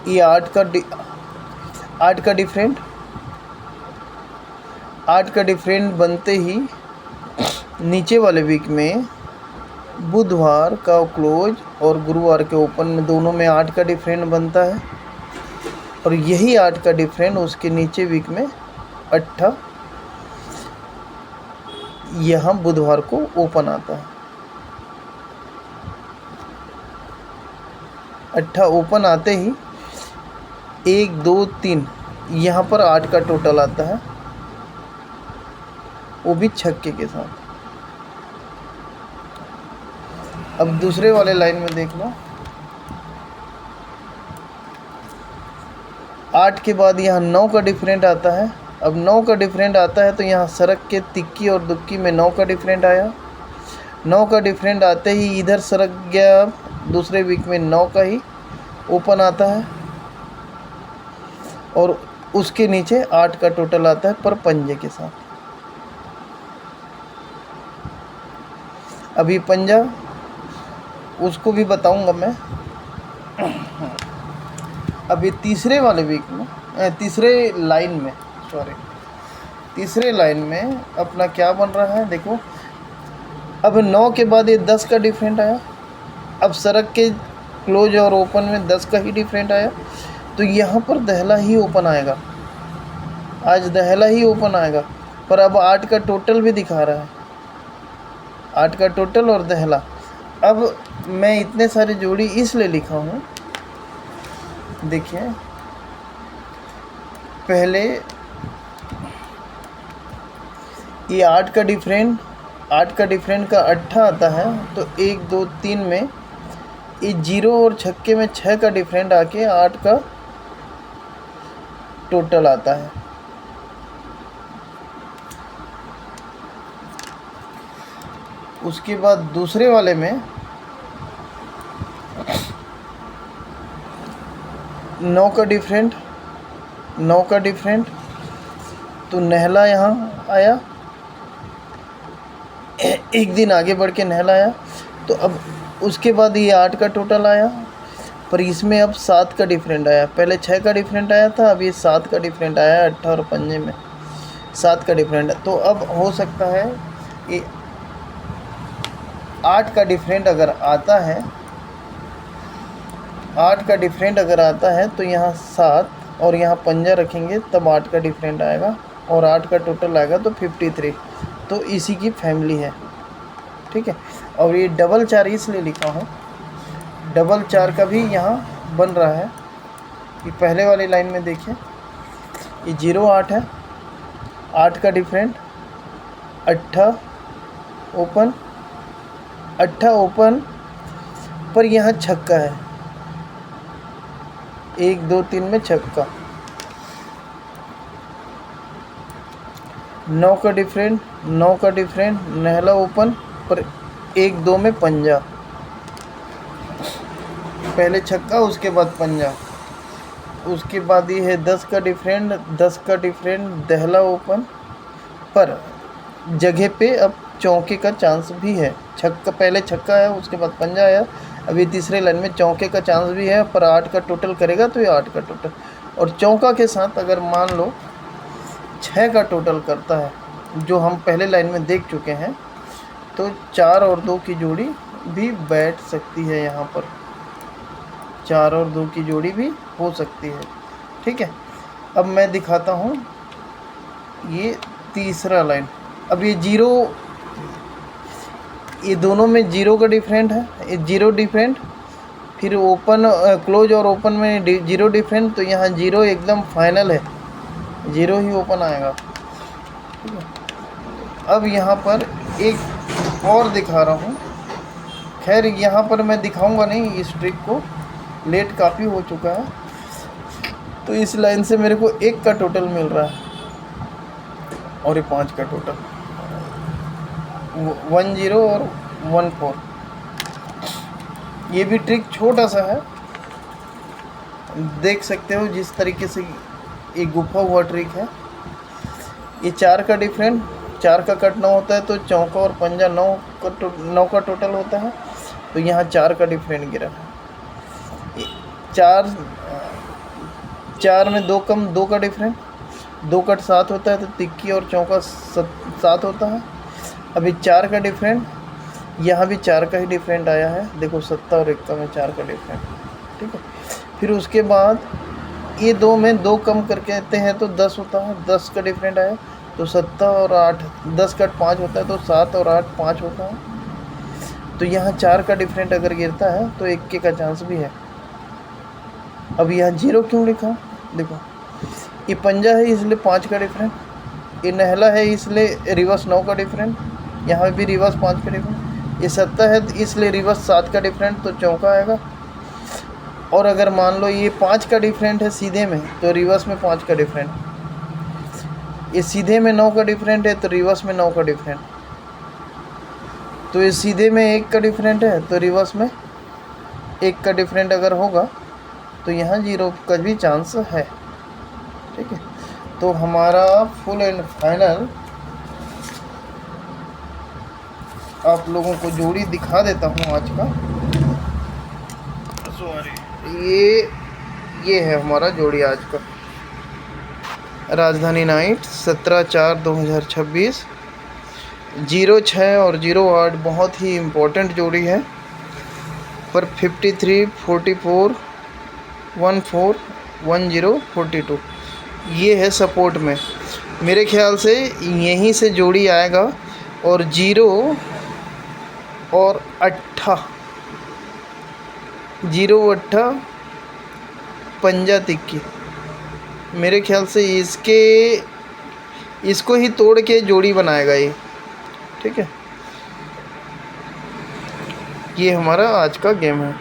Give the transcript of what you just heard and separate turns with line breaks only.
ये 8 का डिफरेंट बनते ही नीचे वाले वीक में बुधवार का क्लोज और गुरुवार के ओपन में दोनों में 8 का डिफरेंट बनता है, और यही 8 का डिफरेंट उसके नीचे वीक में 8 यहाँ बुधवार को ओपन आता है। 8 ओपन आते ही 1 2 3 यहाँ पर 8 का टोटल आता है, वो भी छक्के के साथ। अब दूसरे वाले लाइन में देख लो, 8 के बाद यहाँ 9 का डिफरेंट आता है। अब 9 का डिफरेंट आता है तो यहाँ सरक के तिक्की और दुक्की में 9 का डिफरेंट आया। 9 का डिफरेंट आते ही इधर सरक गया, दूसरे वीक में 9 का ही ओपन आता है, और उसके नीचे 8 का टोटल आता है पर पंजे के साथ। अभी पंजा उसको भी बताऊंगा मैं। अभी तीसरे वाले वीक में तीसरे लाइन में अपना क्या बन रहा है देखो। अब 9 के बाद ये 10 का डिफरेंट आया। अब सरक के क्लोज और ओपन में 10 का ही डिफरेंट आया, तो यहाँ पर दहला ही ओपन आएगा। आज दहला ही ओपन आएगा, पर अब 8 का टोटल भी दिखा रहा है, 8 का टोटल और दहला। अब मैं इतने सारे जोड़ी इसलिए लिखा हूँ, देखिए पहले ये 8 का डिफरेंट का 8 आता है, तो 1 2 3 में ये 0 और छक्के में 6 का डिफरेंट आके 8 का टोटल आता है। उसके बाद दूसरे वाले में 9 का डिफरेंट, तो नहला यहाँ आया, एक दिन आगे बढ़ के नहला आया। तो अब उसके बाद ये 8 का टोटल आया, पर इसमें अब 7 का डिफरेंट आया। पहले 6 का डिफरेंट आया था, अब ये 7 का डिफरेंट आया। 8 और पंजे में 7 का डिफरेंट। तो अब हो सकता है ये 8 का डिफरेंट अगर आता है, 8 का डिफरेंट अगर आता है तो यहाँ 7 और यहाँ पंजा रखेंगे तब 8 का डिफरेंट आएगा, और 8 का टोटल आएगा तो 53। तो इसी की फैमिली है, ठीक है। और ये डबल 4 इसलिए लिखा हूँ, डबल 4 का भी यहाँ बन रहा है। ये पहले वाली लाइन में देखिए, ये 0 8 है, 8 का डिफरेंट 8 ओपन पर यहाँ छक्का है, 1 2 3 में छक्का। 9 का डिफरेंट नहला ओपन पर 1 2 में पंजा। पहले छक्का उसके बाद पंजा। उसके बाद ये है 10 का डिफरेंट दहला ओपन पर जगह पे अब चौके का चांस भी है। छक्का पहले छक्का है, उसके बाद पंजा आया, अभी तीसरे लाइन में चौके का चांस भी है, पर 8 का टोटल करेगा तो ये 8 का टोटल, और चौका के साथ अगर मान लो 6 का टोटल करता है, जो हम पहले लाइन में देख चुके हैं, तो 4 और 2 की जोड़ी भी बैठ सकती है। यहाँ पर 4 और 2 की जोड़ी भी हो सकती है, ठीक है। अब मैं दिखाता हूँ ये तीसरा लाइन। अब ये 0, ये दोनों में 0 का डिफरेंट है, ये 0 डिफरेंट, फिर ओपन क्लोज और ओपन में 0 डिफरेंट, तो यहाँ 0 एकदम फाइनल है, 0 ही ओपन आएगा, ठीक है। अब यहाँ पर एक और दिखा रहा हूँ, खैर यहाँ पर मैं दिखाऊंगा नहीं इस ट्रिक को, लेट काफ़ी हो चुका है। तो इस लाइन से मेरे को 1 का टोटल मिल रहा है, और ये 5 का टोटल, 1 0 और 1 4। ये भी ट्रिक छोटा सा है, देख सकते हो जिस तरीके से एक गुफा हुआ ट्रिक है। ये 4 का डिफरेंट, 4 का कट 9 होता है, तो चौका और पंजा 9 का टोटल होता है, तो यहाँ 4 का डिफरेंट गिरा है। 4 4 में 2 कम 2 का डिफरेंट, 2 कट 7 होता है तो तिक्की और चौका 7 होता है। अभी 4 का डिफरेंट, यहाँ भी 4 का ही डिफरेंट आया है, देखो 7 और 1 में 4 का डिफरेंट, ठीक है। फिर उसके बाद ये 2 में 2 कम करके आते हैं तो 10 होता है, 10 का डिफरेंट आया तो 7 और 8, 10 कट 5 होता है तो 7 और 8 5 होता है। तो यहाँ 4 का डिफरेंट अगर गिरता है तो 1 का चांस भी है। अब यहाँ 0 क्यों लिखा, देखो ये पंजा है इसलिए 5 का डिफरेंट, ये नहला है इसलिए रिवर्स 9 का डिफरेंट, यहाँ भी रिवर्स 5 का डिफरेंट, ये 7 है इसलिए रिवर्स 7 का डिफरेंट तो चौका आएगा। और अगर मान लो ये 5 का डिफरेंट है सीधे में तो रिवर्स में 5 का डिफरेंट, ये सीधे में 9 का डिफरेंट है तो रिवर्स में 9 का डिफरेंट, तो ये सीधे में 1 का डिफरेंट है तो रिवर्स में 1 का डिफरेंट अगर होगा तो यहाँ 0 का भी चांस है, ठीक है। तो हमारा फुल एंड फाइनल आप लोगों को जोड़ी दिखा देता हूँ आज का। सॉरी, ये है हमारा जोड़ी आज का। राजधानी नाइट 17/4/2026, 06 और 08 बहुत ही इम्पोर्टेंट जोड़ी है। पर 53, 44, 14, 10, 42 ये है सपोर्ट में। मेरे ख्याल से यहीं से जोड़ी आएगा और 0 और 8, 0 8 पंजा तिक्की, मेरे ख्याल से इसको ही तोड़ के जोड़ी बनाएगा ये, ठीक है। ये हमारा आज का गेम है।